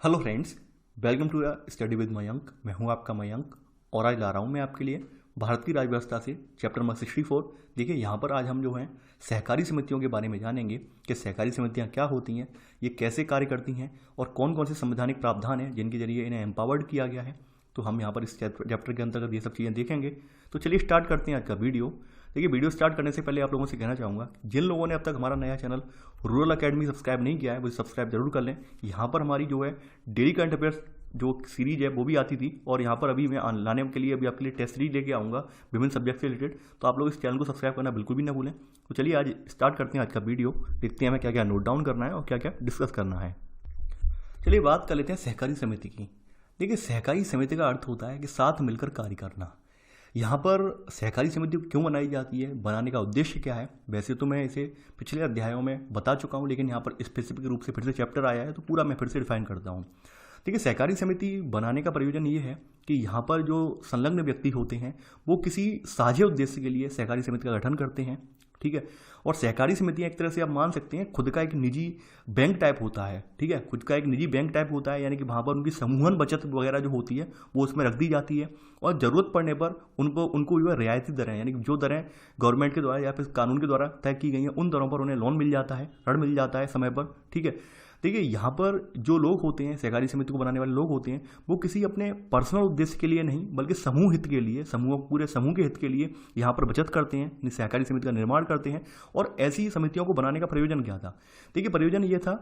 Hello friends, welcome to study with Mayank. मैं हूं आपका मयंक और आज ला रहा हूं मैं आपके लिए भारत की राज्य से चैप्टर नंबर 64। देखिए यहाँ पर आज हम जो हैं सहकारी समितियों के बारे में जानेंगे कि सहकारी समितियाँ क्या होती हैं, ये कैसे कार्य करती हैं और कौन कौन से संवैधानिक प्रावधान हैं जिनके जरिए इन्हें एम्पावर्ड किया गया है। तो हम यहाँ पर इस चैप्टर के अंतर्गत ये सब चीज़ें देखेंगे। तो चलिए स्टार्ट करते हैं आज का वीडियो। देखिए वीडियो स्टार्ट करने से पहले आप लोगों से कहना चाहूँगा, जिन लोगों ने अब तक हमारा नया चैनल रूरल अकेडमी सब्सक्राइब नहीं किया है वो सब्सक्राइब जरूर कर लें। यहाँ पर हमारी जो है डेली करंट अफेयर्स जो सीरीज है वो भी आती थी और यहाँ पर अभी मैं लाने के लिए अभी आपके लिए टेस्ट सीरीज लेके आऊँगा विभिन्न सब्जेक्ट से रिलेटेड। तो आप लोग इस चैनल को सब्सक्राइब करना बिल्कुल भी ना भूलें। तो चलिए आज स्टार्ट करते हैं आज का वीडियो। देखते हैं हमें क्या क्या नोट डाउन करना है और क्या क्या डिस्कस करना है। चलिए बात कर लेते हैं सहकारी समिति की। देखिए सहकारी समिति का अर्थ होता है कि साथ मिलकर कार्य करना। यहाँ पर सहकारी समिति क्यों बनाई जाती है, बनाने का उद्देश्य क्या है, वैसे तो मैं इसे पिछले अध्यायों में बता चुका हूँ, लेकिन यहाँ पर स्पेसिफिक रूप से फिर से चैप्टर आया है तो पूरा मैं फिर से डिफाइन करता हूँ। देखिए सहकारी समिति बनाने का प्रयोजन ये है कि यहाँ पर जो संलग्न व्यक्ति होते हैं वो किसी साझे उद्देश्य के लिए सहकारी समिति का गठन करते हैं, ठीक है। और सहकारी समितियाँ एक तरह से आप मान सकते हैं खुद का एक निजी बैंक टाइप होता है, ठीक है। खुद का एक निजी बैंक टाइप होता है, यानी कि वहाँ पर उनकी समूहन बचत वगैरह जो होती है वो उसमें रख दी जाती है और ज़रूरत पड़ने पर उनको जो है रियायती दरें, यानी कि जो दरें गवर्नमेंट के द्वारा या फिर कानून के द्वारा तय की गई हैं उन दरों पर उन्हें लोन मिल जाता है, ऋण मिल जाता है समय पर, ठीक है। देखिए यहाँ पर जो लोग होते हैं, सहकारी समिति को बनाने वाले लोग होते हैं, वो किसी अपने पर्सनल उद्देश्य के लिए नहीं बल्कि समूह हित के लिए, पूरे समूह के हित के लिए यहाँ पर बचत करते हैं, सहकारी समिति का निर्माण करते हैं। और ऐसी समितियों को बनाने का प्रयोजन क्या था? देखिए प्रयोजन ये था,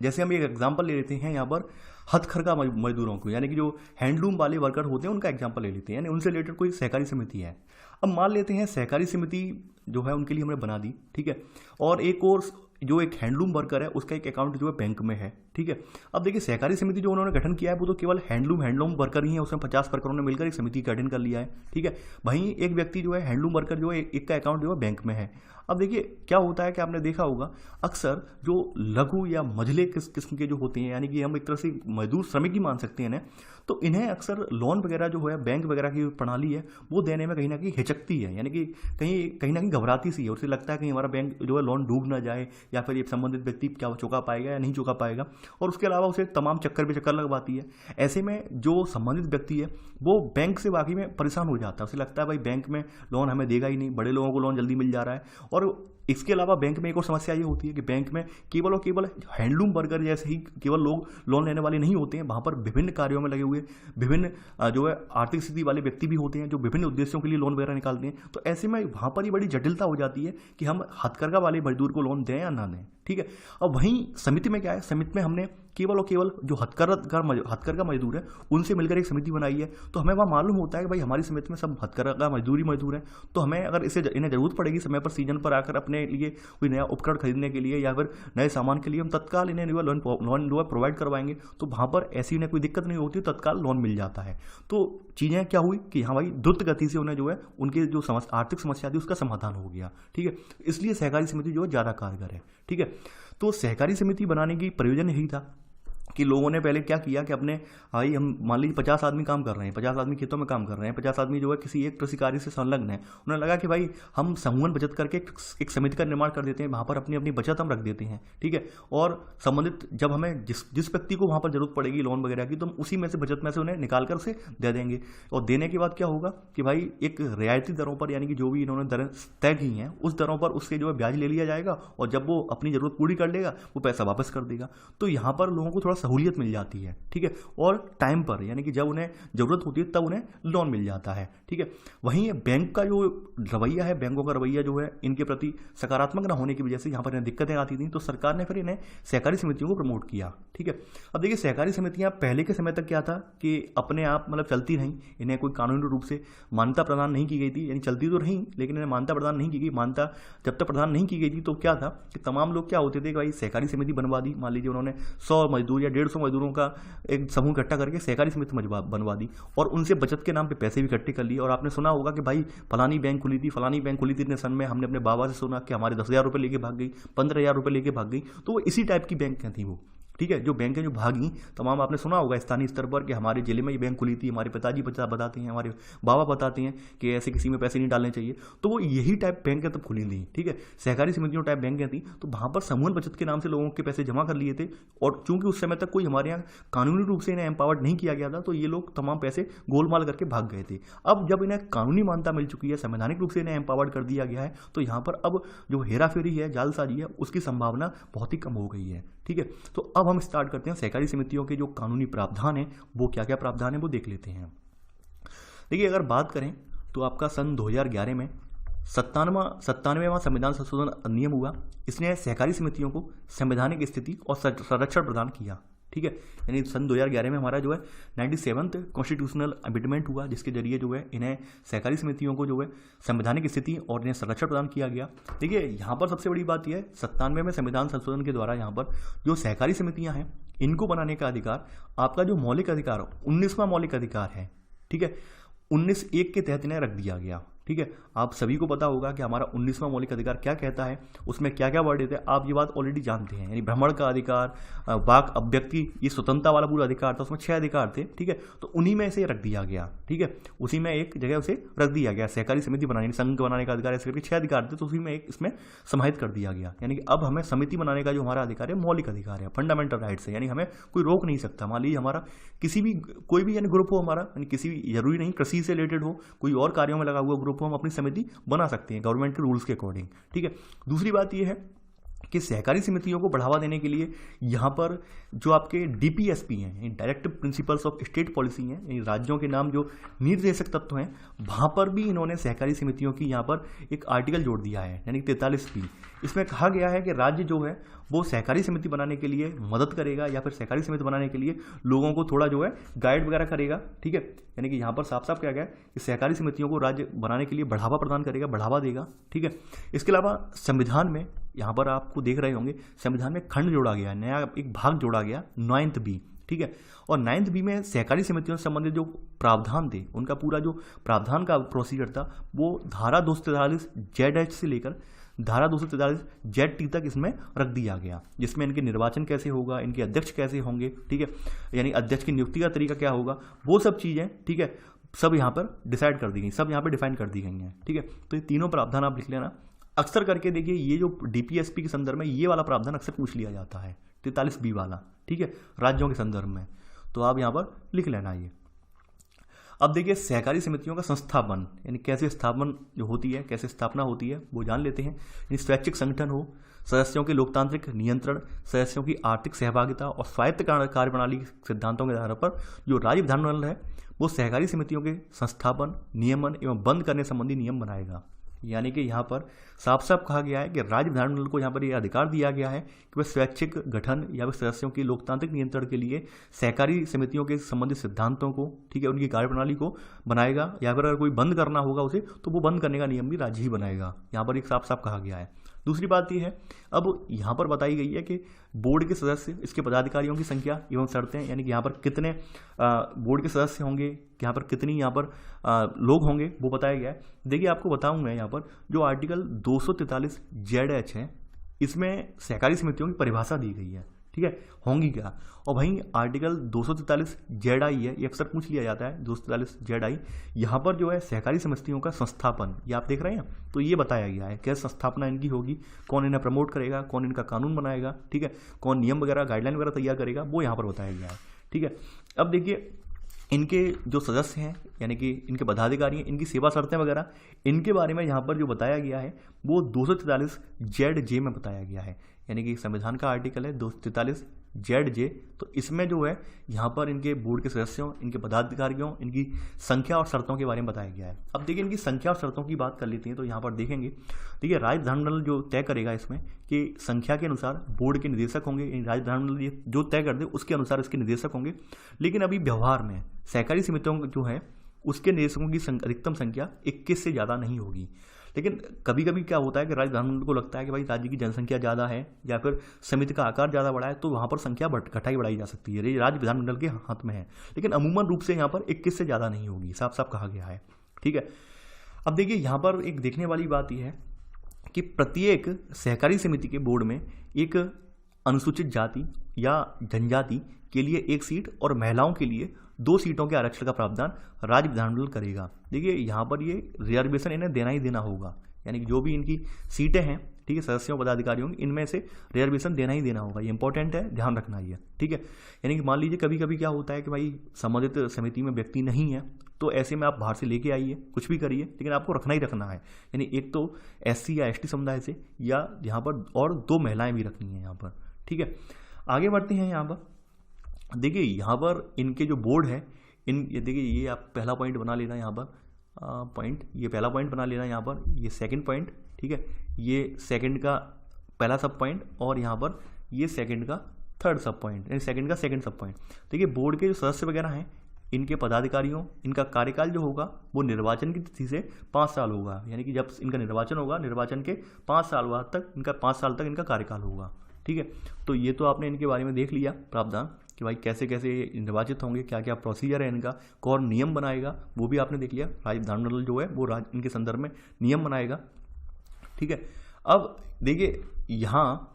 जैसे हम एक एग्जाम्पल ले लेते हैं यहाँ पर हथकरघा मजदूरों को, यानी कि जो हैंडलूम वाले वर्कर होते हैं उनका एग्जाम्पल ले लेते हैं, यानी उनसे रिलेटेड कोई सहकारी समिति है। अब मान लेते हैं सहकारी समिति जो है उनके लिए हमने बना दी, ठीक है। और एक और जो एक हैंडलूम वर्कर है उसका एक अकाउंट जो है बैंक में है, ठीक है। अब देखिए सहकारी समिति जो उन्होंने गठन किया है वो तो केवल हैंडलूम वर्कर ही है, उसमें 50 वर्करों ने मिलकर एक समिति का गठन कर लिया है, ठीक है। वहीं एक व्यक्ति जो है हैंडलूम वर्कर जो है एक का अकाउंट जो है बैंक में है। अब देखिए क्या होता है कि आपने देखा होगा अक्सर जो लघु या मझले किस्म के जो होते हैं, यानी कि हम एक तरह से मजदूर श्रमिक ही मान सकते हैं इन्हें, तो इन्हें अक्सर लोन वगैरह जो है बैंक वगैरह की प्रणाली है वो देने में कहीं ना कहीं हिचकती है, यानी कि कहीं ना कहीं घबराती सी है। उसे लगता है कि हमारा बैंक जो है लोन डूब ना जाए या फिर ये संबंधित व्यक्ति क्या चुका पाएगा या नहीं चुका पाएगा, और उसके अलावा उसे तमाम चक्कर पे चक्कर लगवाती है। ऐसे में जो संबंधित व्यक्ति है वो बैंक से वाकई में परेशान हो जाता है, उसे लगता है भाई बैंक में लोन हमें देगा ही नहीं, बड़े लोगों को लोन जल्दी मिल जा रहा है। और इसके अलावा बैंक में एक और समस्या ये होती है कि बैंक में केवल और केवल हैंडलूम वर्कर जैसे ही केवल लोग लोन लेने वाले नहीं होते हैं, वहाँ पर विभिन्न कार्यों में लगे हुए विभिन्न जो है आर्थिक स्थिति वाले व्यक्ति भी होते हैं जो विभिन्न उद्देश्यों के लिए लोन वगैरह निकालते हैं। तो ऐसे में वहाँ पर ही बड़ी जटिलता हो जाती है कि हम हथकरघा वाले मजदूर को लोन दें या ना दें, ठीक है। अब वहीं समिति में क्या है, समिति में हमने केवल और केवल जो हथकरघा मजदूर है उनसे मिलकर एक समिति बनाई है। तो हमें वहाँ मालूम होता है कि भाई हमारी समिति में सब हथकरघा मजदूर है, तो हमें अगर इन्हें जरूरत पड़ेगी समय पर सीजन पर आकर अपने लिए कोई नया उपकरण खरीदने के लिए या फिर नए सामान के लिए, हम तत्काल इन्हें लोन जो है प्रोवाइड करवाएंगे। तो वहाँ पर ऐसी इन्हें कोई दिक्कत नहीं होती, तत्काल लोन मिल जाता है। तो चीज़ें क्या हुई कि हाँ भाई द्रुत गति से उन्हें जो है उनकी जो आर्थिक समस्या थी उसका समाधान हो गया, ठीक है। इसलिए सहकारी समिति जो है ज़्यादा कारगर है, ठीक है। तो सहकारी समिति बनाने की प्रयोजन यही था कि लोगों ने पहले क्या किया कि अपने भाई हम मान लीजिए 50 आदमी काम कर रहे हैं, 50 आदमी खेतों में काम कर रहे हैं, 50 आदमी जो है किसी एक कृषि कार्य से संलग्न है। उन्हें लगा कि भाई हम समूहन बचत करके एक समिति का निर्माण कर देते हैं, वहाँ पर अपनी अपनी बचत हम रख देते हैं, ठीक है। और संबंधित जब हमें जिस व्यक्ति को वहाँ पर जरूरत पड़ेगी लोन वगैरह की, तो हम उसी में से बचत में से उन्हें निकाल कर उसे दे देंगे। और देने के बाद क्या होगा कि भाई एक रियायती दरों पर, यानी कि जो भी इन्होंने दरें तय की हैं उस दरों पर उससे जो है ब्याज ले लिया जाएगा और जब वो अपनी जरूरत पूरी कर लेगा वो पैसा वापस कर देगा। तो यहाँ पर लोगों को थोड़ा सहूलियत मिल जाती है, ठीक है। और टाइम पर, यानी कि जब उन्हें जरूरत होती है तब उन्हें लोन मिल जाता है, ठीक है। वहीं बैंक का जो रवैया है, बैंकों का रवैया जो है इनके प्रति सकारात्मक ना होने की वजह से यहाँ पर इन्हें दिक्कतें आती थी, तो सरकार ने फिर इन्हें सहकारी समितियों को प्रमोट किया, ठीक है। अब देखिए सहकारी समितियां पहले के समय तक क्या था कि अपने आप मतलब चलती रहीं, इन्हें कोई कानूनी रूप से मान्यता प्रदान नहीं की गई थी, यानी चलती तो रहीं लेकिन इन्हें मान्यता प्रदान नहीं की गई। मान्यता जब तक प्रदान नहीं की गई थी तो क्या था कि तमाम लोग क्या होते थे कि भाई सहकारी समिति बनवा दी, मान लीजिए उन्होंने 100 मजदूर या 150 मजदूरों का एक समूह इकट्ठा करके सहकारी समिति बनवा दी और उनसे बचत के नाम पे पैसे भी इकट्ठे कर लिए। और आपने सुना होगा कि भाई फलानी बैंक खुली थी इतने सन में, हमने अपने बाबा से सुना कि हमारे 10,000 रुपये लेके भाग गई, 15,000 रुपये लेके भाग गई। तो वो इसी टाइप की बैंक थी वो, ठीक है। जो बैंकें जो भागी तमाम, आपने सुना होगा स्थानीय स्तर पर कि हमारे जिले में ये बैंक खुली थी, हमारे पिताजी बताते हैं, हमारे बाबा बताते हैं कि ऐसे किसी में पैसे नहीं डालने चाहिए, तो वो यही टाइप बैंकें तब खुली थी। ठीक है, सहकारी समितियों टाइप बैंकें थी, तो वहाँ पर समूह बचत के नाम से लोगों के पैसे जमा कर लिए थे, और चूंकि उस समय तक कोई हमारे यहाँ कानूनी रूप से इन्हें एम्पावर्ड नहीं किया गया था, तो ये लोग तमाम पैसे गोलमाल करके भाग गए थे। अब जब इन्हें कानूनी मान्यता मिल चुकी है, संवैधानिक रूप से इन्हें एम्पावर्ड कर दिया गया है, तो यहाँ पर अब जो हेराफेरी है, जालसाजी है, उसकी संभावना बहुत ही कम हो गई है। ठीक है, तो अब हम स्टार्ट करते हैं सहकारी समितियों के जो कानूनी प्रावधान है, वो क्या क्या प्रावधान है वो देख लेते हैं। देखिए, अगर बात करें तो आपका सन 2011 में 97वां संविधान संशोधन अधिनियम हुआ। इसने सहकारी समितियों को संवैधानिक स्थिति और संरक्षण प्रदान किया। ठीक है, यानी सन 2011 में हमारा जो है 97th कॉन्स्टिट्यूशनल अमेंडमेंट हुआ, जिसके जरिए जो है इन्हें सहकारी समितियों को जो है संवैधानिक स्थिति और इन्हें संरक्षण प्रदान किया गया। देखिए, यहाँ पर सबसे बड़ी बात यह है, 97 में संविधान संशोधन के द्वारा यहाँ पर जो सहकारी समितियाँ हैं, इनको बनाने का अधिकार आपका जो मौलिक अधिकार 19वां मौलिक अधिकार है। ठीक है, 19(1) के तहत इन्हें रख दिया गया। ठीक है, आप सभी को पता होगा कि हमारा 19वां मौलिक अधिकार क्या कहता है, उसमें क्या क्या वर्डित है, आप ये बात ऑलरेडी जानते हैं। यानी भ्रमण का अधिकार, वाक अभिव्यक्ति, ये स्वतंत्रता वाला पूरा अधिकार था, उसमें 6 अधिकार थे। ठीक है, तो उन्हीं में से रख दिया गया। ठीक है, उसी में एक जगह उसे रख दिया गया, सहकारी समिति बनाने, संघ बनाने का अधिकार, ऐसे करके 6 अधिकार थे, तो उसी में एक इसमें समाहित कर दिया गया। यानी कि अब हमें समिति बनाने का जो हमारा अधिकार है, मौलिक अधिकार है, फंडामेंटल राइट्स है, यानी हमें कोई रोक नहीं सकता। मान लीजिए हमारा किसी भी कोई भी यानी ग्रुप हो हमारा, यानी किसी भी, जरूरी नहीं कृषि से रिलेटेड हो, कोई और कार्यों में लगा हुआ ग्रुप हो, हम अपनी समिति बना सकते हैं गवर्नमेंट के रूल्स के अकॉर्डिंग। ठीक है, दूसरी बात यह है कि सहकारी समितियों को बढ़ावा देने के लिए यहाँ पर जो आपके डीपीएसपी हैं, directive principles of state policy हैं, राज्यों के नाम जो निर्देशक तत्व हैं, वहाँ पर भी इन्होंने सहकारी समितियों की यहाँ पर एक आर्टिकल जोड़ दिया है, यानी 43B। इसमें कहा गया है कि राज्य जो है वो सहकारी समिति बनाने के लिए मदद करेगा, या फिर सहकारी समिति बनाने के लिए लोगों को थोड़ा जो है गाइड वगैरह करेगा। ठीक है, यानी कि यहाँ पर साफ साफ क्या गया कि सहकारी समितियों को राज्य बनाने के लिए बढ़ावा प्रदान करेगा, बढ़ावा देगा। ठीक है, इसके अलावा संविधान में यहाँ पर आपको देख रहे होंगे, संविधान में खंड जोड़ा गया, नया एक भाग जोड़ा गया 9th B। ठीक है, और 9th B में सहकारी समितियों से संबंधित जो प्रावधान थे, उनका पूरा जो प्रावधान का प्रोसीजर था, वो धारा 243 ZH से लेकर धारा 243 ZT तक इसमें रख दिया गया, जिसमें इनके निर्वाचन कैसे होगा, इनके अध्यक्ष कैसे होंगे। ठीक है, यानी अध्यक्ष की नियुक्ति का तरीका क्या होगा, वो सब चीज़ें, ठीक है, सब यहाँ पर डिसाइड कर दी गई, सब यहाँ पर डिफाइन कर दी गई हैं। ठीक है, तो ये तीनों प्रावधान आप लिख लेना। अक्सर करके देखिए, ये जो डीपीएसपी के संदर्भ में ये वाला प्रावधान अक्सर पूछ लिया जाता है, 43B वाला। ठीक है, राज्यों के संदर्भ में, तो आप यहाँ पर लिख लेना ये। अब देखिए, सहकारी समितियों का संस्थापन, यानी कैसे स्थापन जो होती है, कैसे स्थापना होती है, वो जान लेते हैं। यानी स्वैच्छिक संगठन हो, सदस्यों के लोकतांत्रिक नियंत्रण, सदस्यों की आर्थिक सहभागिता और स्वायत्त कार्यप्रणाली के सिद्धांतों के आधार पर जो राज्य विधानमंडल है, वो सहकारी समितियों के संस्थापन, नियमन एवं बंद करने संबंधी नियम बनाएगा। यानी कि यहाँ पर साफ साफ कहा गया है कि राज्य विधानमंडल को यहाँ पर यह अधिकार दिया गया है कि वह स्वैच्छिक गठन या फिर सदस्यों की लोकतांत्रिक नियंत्रण के लिए सहकारी समितियों के संबंधित सिद्धांतों को, ठीक है, उनकी कार्यप्रणाली को बनाएगा, या फिर अगर कोई बंद करना होगा उसे, तो वो बंद करने का नियम भी राज्य ही बनाएगा। यहाँ पर एक साफ साफ कहा गया है। दूसरी बात यह है, अब यहाँ पर बताई गई है कि बोर्ड के सदस्य, इसके पदाधिकारियों की संख्या एवं शर्तें, यानी कि यहाँ पर कितने बोर्ड के सदस्य होंगे, यहाँ पर कितनी यहाँ पर लोग होंगे, वो बताया गया है। देखिए, आपको बताऊँ मैं यहाँ पर जो आर्टिकल 243 ZH है, इसमें सहकारी समितियों की परिभाषा दी गई है। ठीक है, होंगी क्या, और वहीं आर्टिकल 243 ZI है, ये अक्सर पूछ लिया जाता है, 243 ZI, यहाँ पर जो है सहकारी समितियों का संस्थापन, ये आप देख रहे हैं, तो ये बताया गया है कैसे संस्थापना इनकी होगी, कौन इन्हें प्रमोट करेगा, कौन इनका कानून बनाएगा, ठीक है, कौन नियम वगैरह गाइडलाइन वगैरह तैयार करेगा, वो यहाँ पर बताया गया है। ठीक है, अब देखिए, इनके जो सदस्य हैं, यानी कि इनके पदाधिकारी हैं, इनकी सेवा शर्तें वगैरह, इनके बारे में यहाँ पर जो बताया गया है वो 243 ZJ में बताया गया है, यानी कि संविधान का आर्टिकल है 243 ZJ। तो इसमें जो है यहाँ पर इनके बोर्ड के सदस्यों, इनके पदाधिकारियों, इनकी संख्या और शर्तों के बारे में बताया गया है। अब देखिए, इनकी संख्या और शर्तों की बात कर लेते हैं, तो यहाँ पर देखेंगे, देखिए, राज्य विधानमंडल जो तय करेगा इसमें कि संख्या के अनुसार बोर्ड के निदेशक होंगे, राज्य विधानमंडल जो तय कर दे उसके अनुसार इसके निदेशक होंगे। लेकिन अभी व्यवहार में सहकारी समितियों जो है उसके निदेशकों की अधिकतम संख्या 21 से ज़्यादा नहीं होगी। लेकिन कभी कभी क्या होता है कि राज्य विधानमंडल को लगता है कि भाई राज्य की जनसंख्या ज़्यादा है या फिर समिति का आकार ज़्यादा बड़ा है, तो वहाँ पर संख्या घटाई बढ़ाई जा सकती है, ये राज्य विधानमंडल के हाथ में है। लेकिन अमूमन रूप से यहाँ पर 21 से ज़्यादा नहीं होगी, साफ साफ कहा गया है। ठीक है, अब देखिए, यहाँ पर एक देखने वाली बात यह है कि प्रत्येक सहकारी समिति के बोर्ड में एक अनुसूचित जाति या जनजाति के लिए 1 सीट और महिलाओं के लिए 2 सीटों के आरक्षण का प्रावधान राज्य विधानमंडल करेगा। देखिए यहाँ पर ये रिजर्वेशन इन्हें देना ही देना होगा, यानी कि जो भी इनकी सीटें हैं, ठीक है, सदस्यों पदाधिकारियों की, इनमें से रिजर्वेशन देना ही देना होगा। ये इंपॉर्टेंट है, ध्यान रखना ये, ठीक है। यानी कि मान लीजिए कभी कभी क्या होता है कि भाई संबंधित समिति में व्यक्ति नहीं है, तो ऐसे में आप बाहर से लेके आइए, कुछ भी करिए, लेकिन आपको रखना ही रखना है। यानी एक तो SC या ST समुदाय से, या यहाँ पर और 2 महिलाएं भी रखनी है यहाँ पर, ठीक है। आगे बढ़ते हैं यहाँ पर। देखिए यहाँ पर इनके जो बोर्ड है, ये देखिए, ये आप पहला पॉइंट बना लेना यहाँ पर, ये पहला पॉइंट बना लेना यहाँ पर, ये सेकंड पॉइंट, ठीक है, ये सेकंड का पहला सब पॉइंट, और यहाँ पर ये सेकंड का थर्ड सब पॉइंट, यानी सेकंड का सेकंड सब पॉइंट। देखिए बोर्ड के जो सदस्य वगैरह हैं, इनके पदाधिकारियों, इनका कार्यकाल जो होगा वो निर्वाचन की तिथि से 5 साल होगा। यानी कि जब इनका निर्वाचन होगा, निर्वाचन के 5 साल बाद तक इनका 5 साल तक इनका कार्यकाल होगा, ठीक है। तो ये तो आपने इनके बारे में देख लिया प्रावधान कि भाई कैसे कैसे निर्वाचित होंगे, क्या क्या प्रोसीजर है इनका, कौन नियम बनाएगा, वो भी आपने देख लिया। राज्य विधानमंडल जो है वो इनके संदर्भ में नियम बनाएगा, ठीक है। अब देखिए यहाँ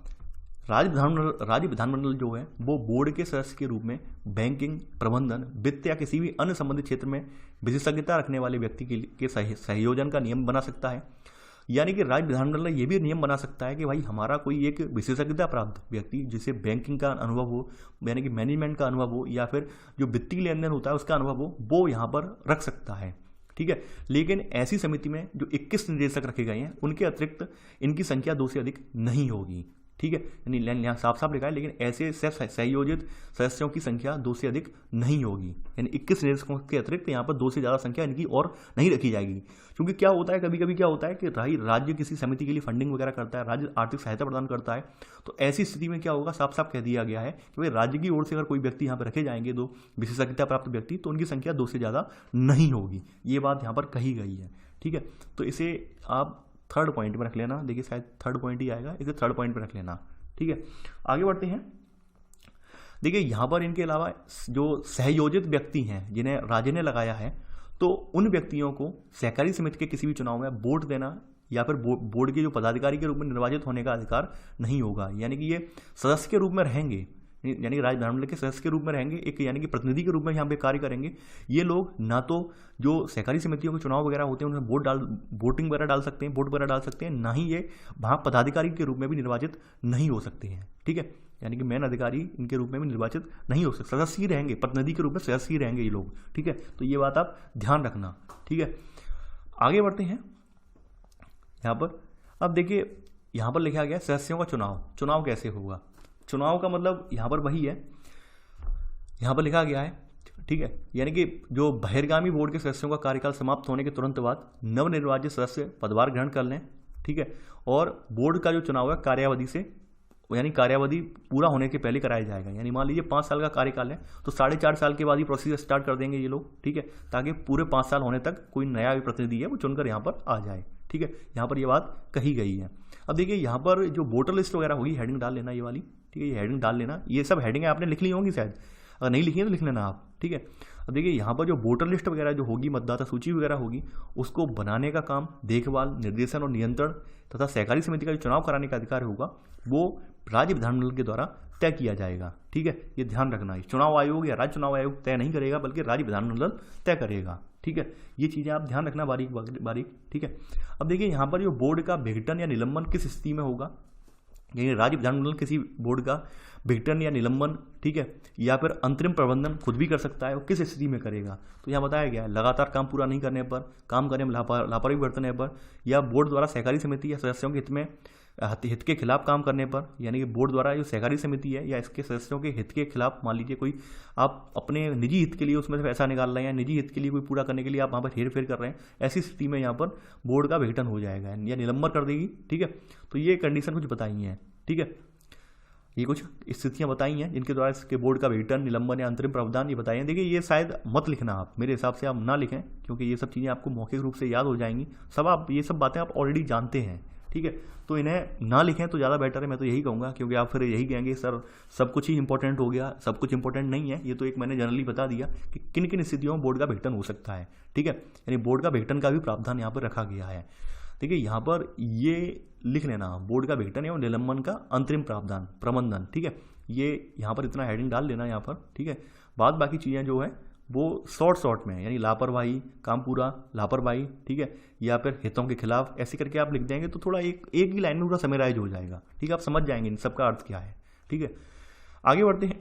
राज्य विधानमंडल जो है वो बोर्ड के सदस्य के रूप में बैंकिंग, प्रबंधन, वित्त या किसी भी अन्य संबंधित क्षेत्र में विशेषज्ञता रखने वाले व्यक्ति के संयोजन का नियम बना सकता है। यानी कि राज्य विधानमंडल ये भी नियम बना सकता है कि भाई हमारा कोई एक विशेषज्ञता प्राप्त व्यक्ति, जिसे बैंकिंग का अनुभव हो, यानी कि मैनेजमेंट का अनुभव हो, या फिर जो वित्तीय लेन देन होता है उसका अनुभव हो, वो यहाँ पर रख सकता है, ठीक है। लेकिन ऐसी समिति में जो 21 निदेशक रखे गए हैं, उनके अतिरिक्त इनकी संख्या 2 से अधिक नहीं होगी, ठीक है। यानी यहाँ साफ साफ लिखा है, लेकिन ऐसे संयोजित सदस्यों की संख्या 2 से अधिक नहीं होगी। यानी 21 निदेशकों के अतिरिक्त यहाँ पर 2 से ज़्यादा संख्या इनकी और नहीं रखी जाएगी। क्योंकि क्या होता है, कभी कभी क्या होता है कि राज्य किसी समिति के लिए फंडिंग वगैरह करता है, राज्य आर्थिक सहायता प्रदान करता है, तो ऐसी स्थिति में क्या होगा, साफ साफ कह दिया गया है कि भाई राज्य की ओर से अगर कोई व्यक्ति यहाँ पर रखे जाएंगे, 2 विशेषज्ञता प्राप्त व्यक्ति, तो उनकी संख्या 2 से ज़्यादा नहीं होगी। ये बात यहाँ पर कही गई है, ठीक है। तो इसे आप थर्ड पॉइंट में रख लेना। देखिए शायद थर्ड पॉइंट ही आएगा, इसे थर्ड पॉइंट में रख लेना, ठीक है। आगे बढ़ते हैं। देखिए यहाँ पर इनके अलावा जो सहयोजित व्यक्ति हैं जिन्हें राज्य ने लगाया है, तो उन व्यक्तियों को सहकारी समिति के किसी भी चुनाव में वोट देना या फिर बोर्ड के जो पदाधिकारी के रूप में निर्वाचित होने का अधिकार नहीं होगा। यानी कि ये सदस्य के रूप में रहेंगे, यानी राज्य विधानमंडल के सदस्य के रूप में रहेंगे, एक यानी कि प्रतिनिधि के रूप में यहाँ पे कार्य करेंगे। ये लोग ना तो जो सहकारी समितियों के चुनाव वगैरह होते हैं उनमें वोटिंग वगैरह डाल सकते हैं, वोट वगैरह डाल सकते हैं, ना ही ये वहाँ पदाधिकारी के रूप में भी निर्वाचित नहीं हो सकते हैं, ठीक है। यानी कि मेन अधिकारी इनके रूप में भी निर्वाचित नहीं हो सकते, सदस्य ही रहेंगे, प्रतिनिधि के रूप में सदस्य ही रहेंगे ये लोग, ठीक है। तो ये बात आप ध्यान रखना, ठीक है। आगे बढ़ते हैं यहाँ पर। अब देखिए यहाँ पर लिखा गया सदस्यों का चुनाव कैसे होगा। चुनाव का मतलब यहाँ पर वही है, यहाँ पर लिखा गया है, ठीक है। यानी कि जो बहिर्गामी बोर्ड के सदस्यों का कार्यकाल समाप्त होने के तुरंत बाद नवनिर्वाचित सदस्य पदभार ग्रहण कर लें, ठीक है। और बोर्ड का जो चुनाव है कार्यावधि से, यानी कार्यावधि पूरा होने के पहले कराया जाएगा। यानी मान लीजिए 5 साल का कार्यकाल है, तो 4.5 साल के बाद ही प्रोसीजर स्टार्ट कर देंगे ये लोग, ठीक है, ताकि पूरे 5 साल होने तक कोई नया प्रतिनिधि है वो चुनकर यहाँ पर आ जाए, ठीक है। यहाँ पर ये बात कही गई है। अब देखिए यहाँ पर जो वोटर लिस्ट वगैरह होगी, हेडिंग डाल लेना ये वाली, ठीक है, ये हेडिंग डाल लेना। ये सब हेडिंगें आपने लिख ली होंगी शायद, अगर नहीं लिखी है तो लिख लेना आप, ठीक है। अब देखिए यहाँ पर जो वोटर लिस्ट वगैरह जो होगी, मतदाता सूची वगैरह होगी, उसको बनाने का काम, देखभाल, निर्देशन और नियंत्रण तथा सहकारी समिति का जो चुनाव कराने का अधिकार होगा वो राज्य विधानमंडल के द्वारा तय किया जाएगा, ठीक है। ये ध्यान रखना है, चुनाव आयोग या राज्य चुनाव आयोग तय नहीं करेगा, बल्कि राज्य विधानमंडल तय करेगा, ठीक है। ये चीज़ें आप ध्यान रखना बारीक बारीक, ठीक है। अब देखिए यहाँ पर जो बोर्ड का विघटन या निलंबन किस स्थिति में होगा, यानी राज्य विधानमंडल किसी बोर्ड का विघटन या निलंबन, ठीक है, या फिर अंतरिम प्रबंधन खुद भी कर सकता है, वो किस स्थिति में करेगा। तो यहाँ बताया गया है, लगातार काम पूरा नहीं करने पर, काम करने में लापरवाही बरतने पर, या बोर्ड द्वारा सहकारी समिति या सदस्यों के हित के खिलाफ काम करने पर। यानी कि बोर्ड द्वारा जो सहकारी समिति है या इसके सदस्यों के हित के खिलाफ, मान लीजिए कोई आप अपने निजी हित के लिए उसमें से पैसा निकाल रहे हैं, निजी हित के लिए कोई पूरा करने के लिए आप वहाँ पर हेर फेर कर रहे हैं, ऐसी स्थिति में यहाँ पर बोर्ड का विघटन हो जाएगा या निलंबन कर देगी, ठीक है। तो ये कंडीशन कुछ बताई हैं, ठीक है, ये कुछ स्थितियां बताई हैं जिनके द्वारा इसके बोर्ड का विघटन, निलंबन या अंतरिम प्रावधान ये बताए हैं। देखिए ये शायद मत लिखना आप, मेरे हिसाब से आप ना लिखें, क्योंकि ये सब चीज़ें आपको मौखिक रूप से याद हो जाएंगी, आप ये सब बातें आप ऑलरेडी जानते हैं, ठीक है। तो इन्हें ना लिखें तो ज़्यादा बेटर है, मैं तो यही कहूँगा, क्योंकि आप फिर यही कहेंगे सर सब कुछ ही इंपॉर्टेंट हो गया। सब कुछ इंपॉर्टेंट नहीं है, ये तो एक मैंने जनरली बता दिया कि किन किन स्थितियों में बोर्ड का विघटन हो सकता है, ठीक है। यानी बोर्ड का विघटन का भी प्रावधान यहाँ पर रखा गया है। देखिए यहाँ पर ये लिख लेना, बोर्ड का विघटन एवं निलंबन का अंतरिम प्रावधान, प्रबंधन, ठीक है। ये यहाँ पर इतना हेडिंग डाल लेना यहाँ पर, ठीक है। बाद बाकी चीज़ें जो है वो शॉर्ट में है, यानी लापरवाही, काम पूरा, लापरवाही, ठीक है, या फिर हितों के खिलाफ, ऐसे करके आप लिख देंगे तो थोड़ा एक ही लाइन में पूरा समराइज हो जाएगा, ठीक है। आप समझ जाएंगे इन सबका अर्थ क्या है, ठीक है। आगे बढ़ते हैं।